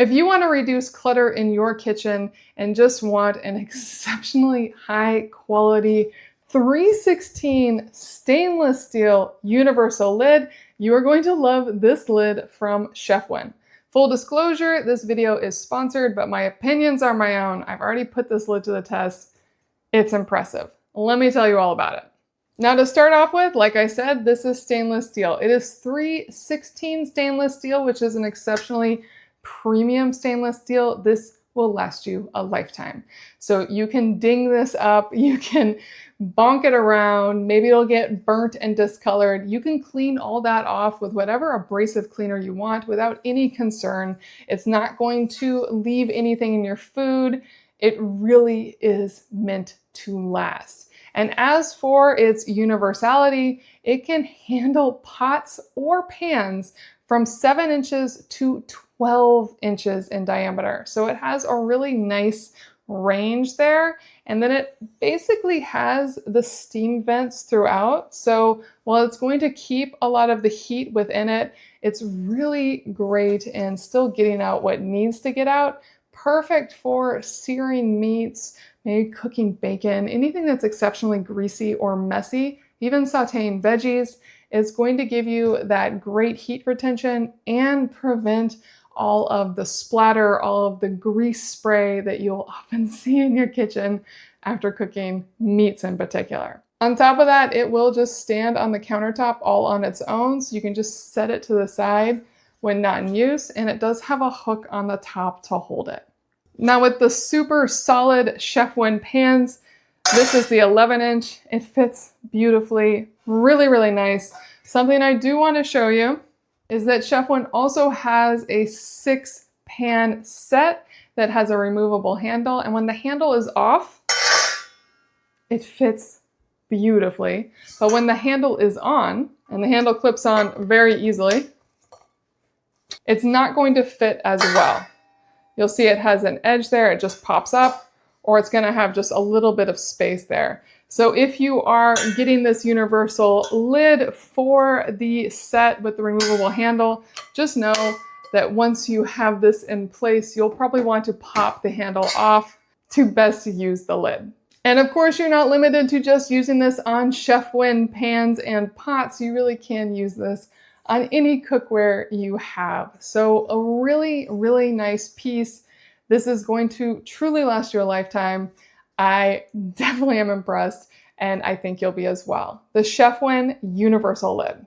If you want to reduce clutter in your kitchen and just want an exceptionally high quality 316 stainless steel universal lid, you are going to love this lid from Chefwin. Full disclosure, this video is sponsored, but my opinions are my own. I've already put this lid to the test. It's impressive. Let me tell you all about it. Now to start off with, like I said, this is stainless steel. It is 316 stainless steel, which is an exceptionally premium stainless steel. This will last you a lifetime. So you can ding this up, you can bonk it around, maybe it'll get burnt and discolored. You can clean all that off with whatever abrasive cleaner you want without any concern. It's not going to leave anything in your food. It really is meant to last. And as for its universality, it can handle pots or pans from 7 inches to 12 inches in diameter. So it has a really nice range there. And then it basically has the steam vents throughout. So while it's going to keep a lot of the heat within it, it's really great in still getting out what needs to get out. Perfect for searing meats, maybe cooking bacon, anything that's exceptionally greasy or messy, even sauteing veggies. It's going to give you that great heat retention and prevent all of the splatter, all of the grease spray that you'll often see in your kitchen after cooking meats in particular. On top of that, it will just stand on the countertop all on its own, so you can just set it to the side when not in use, and it does have a hook on the top to hold it. Now with the super solid Chefwin pans, this is the 11-inch. It fits beautifully, really, really nice. Something I do want to show you is that Chefwin also has a 6-pan set that has a removable handle, and when the handle is off, it fits beautifully. But when the handle is on, and the handle clips on very easily, it's not going to fit as well. You'll see it has an edge there, it just pops up, or it's going to have just a little bit of space there. So if you are getting this universal lid for the set with the removable handle, just know that once you have this in place, you'll probably want to pop the handle off to best use the lid. And of course, you're not limited to just using this on Chefwin pans and pots. You really can use this on any cookware you have. So a really, really nice piece. This is going to truly last you a lifetime. I definitely am impressed, and I think you'll be as well. The Chefwin Universal Lid.